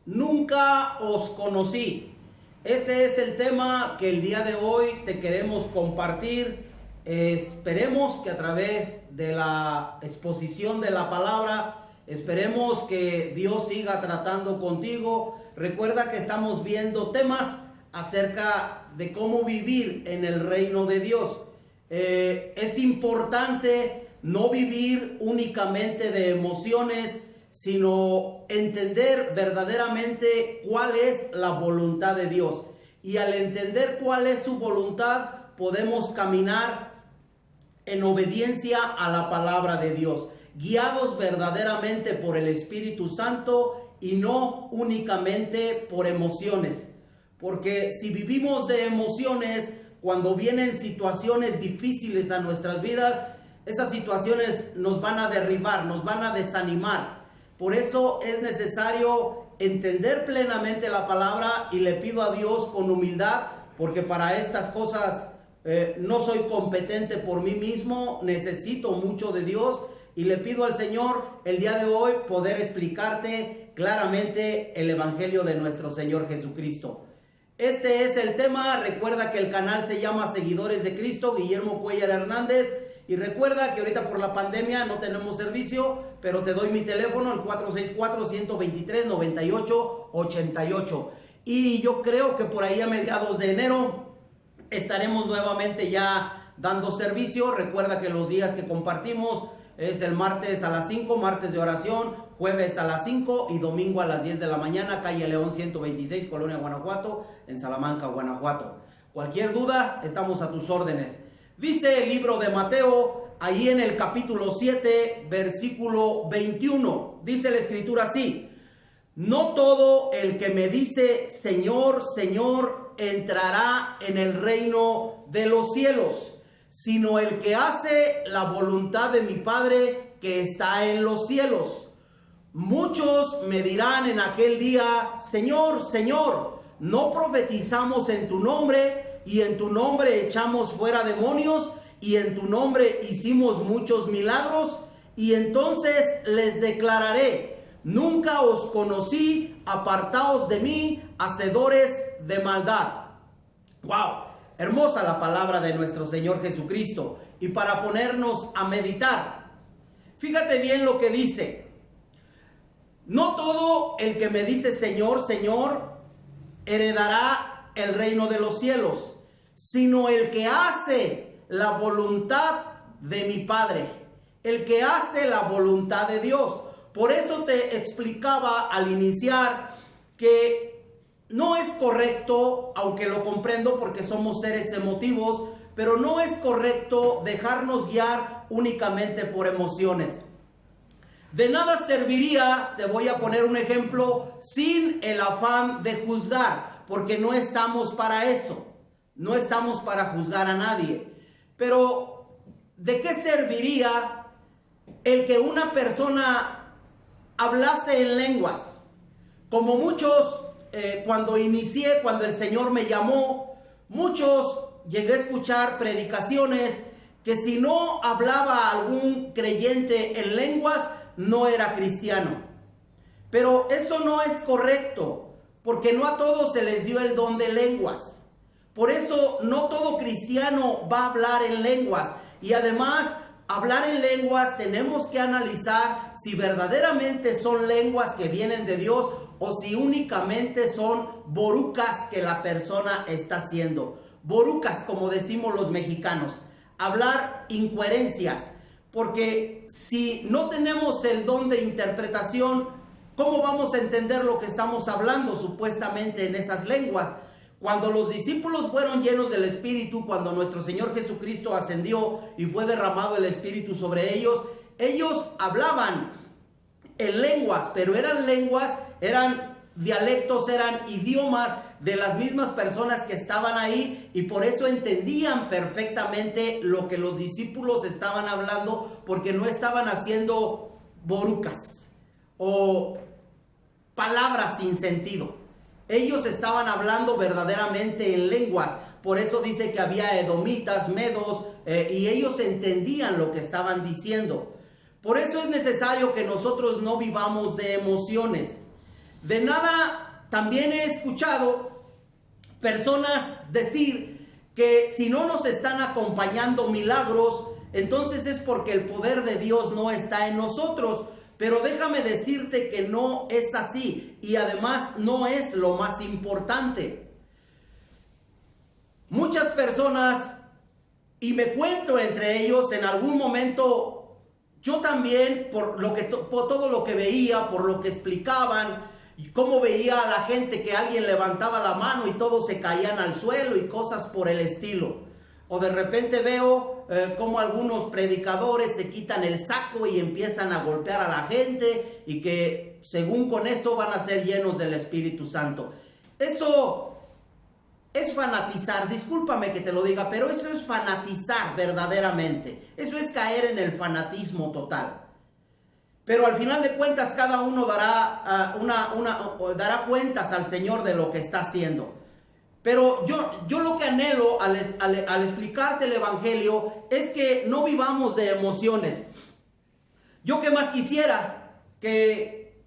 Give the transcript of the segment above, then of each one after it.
Nunca os conocí. Ese es el tema que el día de hoy te queremos compartir. Esperemos que a través de la exposición de la palabra, esperemos que Dios siga tratando contigo. Recuerda que estamos viendo temas acerca de cómo vivir en el reino de Dios. Es importante no vivir únicamente de emociones, sino entender verdaderamente cuál es la voluntad de Dios. Y al entender cuál es su voluntad, podemos caminar en obediencia a la palabra de Dios, guiados verdaderamente por el Espíritu Santo y no únicamente por emociones. Porque si vivimos de emociones, cuando vienen situaciones difíciles a nuestras vidas, esas situaciones nos van a derribar, nos van a desanimar. Por eso es necesario entender plenamente la palabra, y le pido a Dios con humildad, porque para estas cosas no soy competente por mí mismo, necesito mucho de Dios, y le pido al Señor el día de hoy poder explicarte claramente el evangelio de nuestro Señor Jesucristo. Este es el tema. Recuerda que el canal se llama Seguidores de Cristo, Guillermo Cuellar Hernández. Y recuerda que ahorita por la pandemia no tenemos servicio, pero te doy mi teléfono, el 464-123-9888. Y yo creo que por ahí a mediados de enero estaremos nuevamente ya dando servicio. Recuerda que los días que compartimos es el martes a las 5, martes de oración, jueves a las 5 y domingo a las 10 de la mañana, calle León 126, Colonia Guanajuato, en Salamanca, Guanajuato. Cualquier duda, estamos a tus órdenes. Dice el libro de Mateo, ahí en el capítulo 7, versículo 21, dice la escritura así: no todo el que me dice Señor, Señor, entrará en el reino de los cielos, sino el que hace la voluntad de mi Padre que está en los cielos. Muchos me dirán en aquel día: Señor, Señor, ¿no profetizamos en tu nombre, y en tu nombre echamos fuera demonios, y en tu nombre hicimos muchos milagros? Y entonces les declararé: nunca os conocí, apartaos de mí, hacedores de maldad. ¡Wow! Hermosa la palabra de nuestro Señor Jesucristo. Y para ponernos a meditar, fíjate bien lo que dice: no todo el que me dice Señor, Señor, heredará el reino de los cielos, sino el que hace la voluntad de mi Padre, el que hace la voluntad de Dios. Por eso te explicaba al iniciar que no es correcto, aunque lo comprendo porque somos seres emotivos, pero no es correcto dejarnos guiar únicamente por emociones. De nada serviría, te voy a poner un ejemplo, sin el afán de juzgar, porque no estamos para eso, no estamos para juzgar a nadie. Pero ¿de qué serviría el que una persona hablase en lenguas? Como muchos, cuando inicié, cuando el Señor me llamó, muchos llegué a escuchar predicaciones que si no hablaba algún creyente en lenguas, no era cristiano. Pero eso no es correcto, porque no a todos se les dio el don de lenguas. Por eso no todo cristiano va a hablar en lenguas. Y además, hablar en lenguas tenemos que analizar si verdaderamente son lenguas que vienen de Dios, o si únicamente son borucas que la persona está haciendo. Borucas, como decimos los mexicanos. Hablar incoherencias. Porque si no tenemos el don de interpretación, ¿cómo vamos a entender lo que estamos hablando supuestamente en esas lenguas? Cuando los discípulos fueron llenos del Espíritu, cuando nuestro Señor Jesucristo ascendió y fue derramado el Espíritu sobre ellos, ellos hablaban en lenguas, pero eran lenguas, eran dialectos, eran idiomas de las mismas personas que estaban ahí, y por eso entendían perfectamente lo que los discípulos estaban hablando, porque no estaban haciendo borucas o palabras sin sentido. Ellos estaban hablando verdaderamente en lenguas. Por eso dice que había edomitas, medos, y ellos entendían lo que estaban diciendo. Por eso es necesario que nosotros no vivamos de emociones. De nada, también he escuchado personas decir que si no nos están acompañando milagros, entonces es porque el poder de Dios no está en nosotros. Pero déjame decirte que no es así, y además no es lo más importante. Muchas personas, y me cuento entre ellos, en algún momento yo también, por todo lo que veía, por lo que explicaban, y cómo veía a la gente que alguien levantaba la mano y todos se caían al suelo y cosas por el estilo. O de repente veo cómo algunos predicadores se quitan el saco y empiezan a golpear a la gente, y que según con eso van a ser llenos del Espíritu Santo. Eso es fanatizar, discúlpame que te lo diga, pero eso es fanatizar verdaderamente. Eso es caer en el fanatismo total. Pero al final de cuentas cada uno dará cuentas al Señor de lo que está haciendo. Pero yo lo que anhelo al explicarte el Evangelio es que no vivamos de emociones. Yo que más quisiera que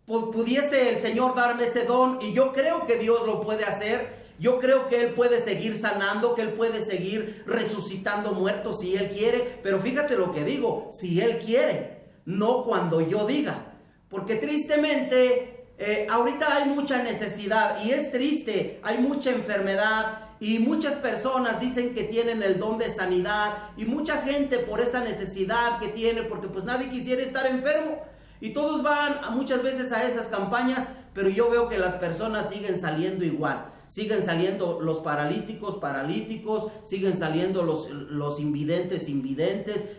pudiese el Señor darme ese don, y yo creo que Dios lo puede hacer. Yo creo que Él puede seguir sanando, que Él puede seguir resucitando muertos si Él quiere. Pero fíjate lo que digo, si Él quiere, no cuando yo diga. Porque tristemente ahorita hay mucha necesidad, y es triste, hay mucha enfermedad, y muchas personas dicen que tienen el don de sanidad, y mucha gente por esa necesidad que tiene, porque pues nadie quisiera estar enfermo, y todos van muchas veces a esas campañas, pero yo veo que las personas siguen saliendo igual. Siguen saliendo los paralíticos, siguen saliendo los invidentes,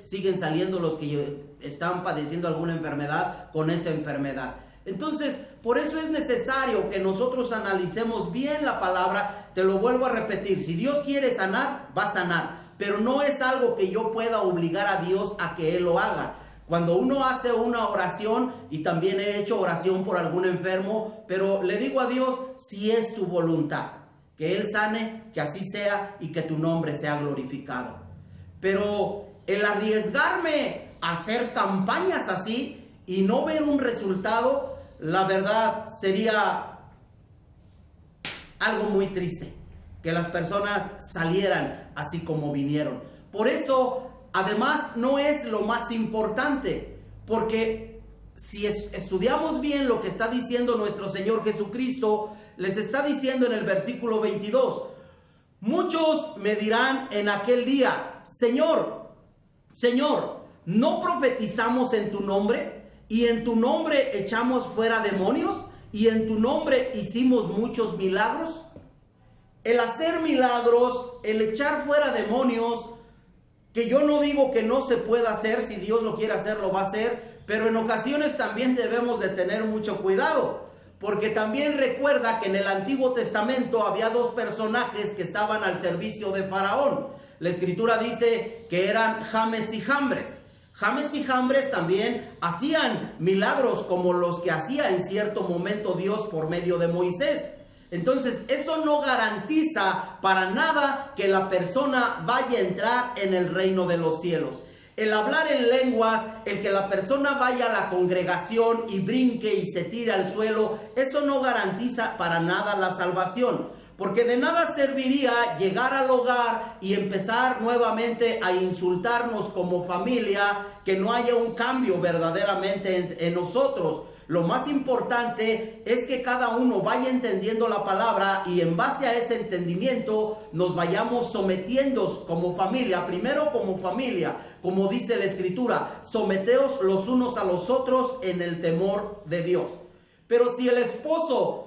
siguen saliendo los que están padeciendo alguna enfermedad con esa enfermedad. Entonces, por eso es necesario que nosotros analicemos bien la palabra. Te lo vuelvo a repetir, si Dios quiere sanar, va a sanar, pero no es algo que yo pueda obligar a Dios a que Él lo haga. Cuando uno hace una oración, y también he hecho oración por algún enfermo, pero le digo a Dios, si es tu voluntad, que Él sane, que así sea, y que tu nombre sea glorificado. Pero el arriesgarme a hacer campañas así y no ver un resultado, la verdad sería algo muy triste, que las personas salieran así como vinieron. Por eso, además, no es lo más importante, porque si estudiamos bien lo que está diciendo nuestro Señor Jesucristo, les está diciendo en el versículo 22, muchos me dirán en aquel día, Señor, Señor, ¿no profetizamos en tu nombre? ¿Y en tu nombre echamos fuera demonios? ¿Y en tu nombre hicimos muchos milagros? El hacer milagros, el echar fuera demonios, que yo no digo que no se pueda hacer, si Dios lo quiere hacer, lo va a hacer, pero en ocasiones también debemos de tener mucho cuidado, porque también recuerda que en el Antiguo Testamento había dos personajes que estaban al servicio de Faraón. La Escritura dice que eran James y Jambres. James y Jambres también hacían milagros como los que hacía en cierto momento Dios por medio de Moisés. Entonces, eso no garantiza para nada que la persona vaya a entrar en el reino de los cielos. El hablar en lenguas, el que la persona vaya a la congregación y brinque y se tire al suelo, eso no garantiza para nada la salvación. Porque de nada serviría llegar al hogar y empezar nuevamente a insultarnos como familia, que no haya un cambio verdaderamente en nosotros. Lo más importante es que cada uno vaya entendiendo la palabra, y en base a ese entendimiento nos vayamos sometiendo como familia. Primero como familia, como dice la Escritura, someteos los unos a los otros en el temor de Dios. Pero si el esposo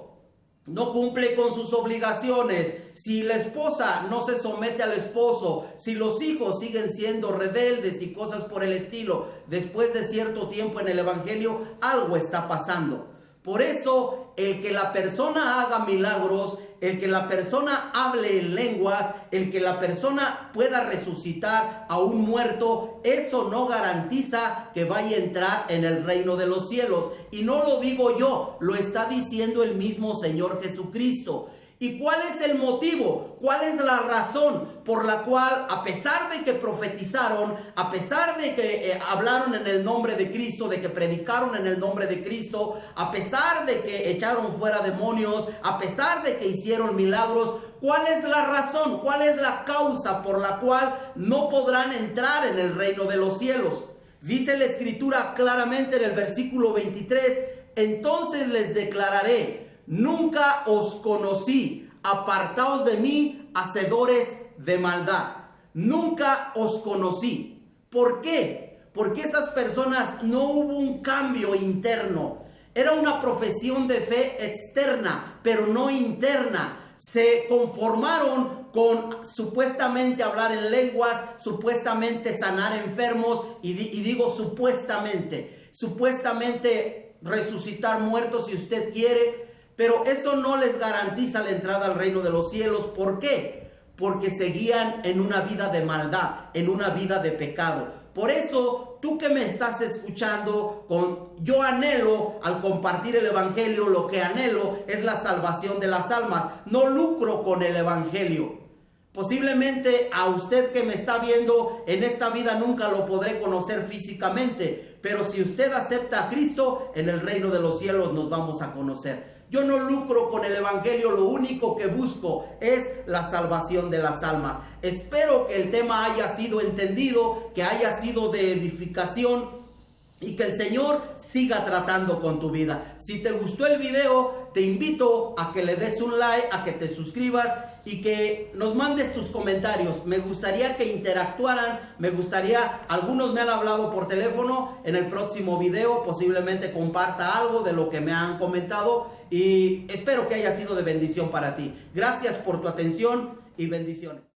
no cumple con sus obligaciones, si la esposa no se somete al esposo, si los hijos siguen siendo rebeldes y cosas por el estilo, después de cierto tiempo en el evangelio, algo está pasando. Por eso, el que la persona haga milagros, el que la persona hable en lenguas, el que la persona pueda resucitar a un muerto, eso no garantiza que vaya a entrar en el reino de los cielos. Y no lo digo yo, lo está diciendo el mismo Señor Jesucristo. ¿Y cuál es el motivo? ¿Cuál es la razón por la cual, a pesar de que profetizaron, a pesar de que hablaron en el nombre de Cristo, de que predicaron en el nombre de Cristo, a pesar de que echaron fuera demonios, a pesar de que hicieron milagros, cuál es la razón? ¿Cuál es la causa por la cual no podrán entrar en el reino de los cielos? Dice la Escritura claramente en el versículo 23, entonces les declararé, nunca os conocí, apartaos de mí, hacedores de maldad. Nunca os conocí. ¿Por qué? Porque esas personas no hubo un cambio interno. Era una profesión de fe externa, pero no interna. Se conformaron con supuestamente hablar en lenguas, supuestamente sanar enfermos, y digo supuestamente resucitar muertos si usted quiere, pero eso no les garantiza la entrada al reino de los cielos. ¿Por qué? Porque seguían en una vida de maldad, en una vida de pecado. Por eso, tú que me estás escuchando, yo anhelo al compartir el evangelio, lo que anhelo es la salvación de las almas. No lucro con el evangelio. Posiblemente a usted que me está viendo en esta vida nunca lo podré conocer físicamente, pero si usted acepta a Cristo, en el reino de los cielos nos vamos a conocer. Yo no lucro con el evangelio, lo único que busco es la salvación de las almas. Espero que el tema haya sido entendido, que haya sido de edificación y que el Señor siga tratando con tu vida. Si te gustó el video, te invito a que le des un like, a que te suscribas y que nos mandes tus comentarios. Me gustaría que interactuaran, algunos me han hablado por teléfono. En el próximo video posiblemente comparta algo de lo que me han comentado y espero que haya sido de bendición para ti. Gracias por tu atención y bendiciones.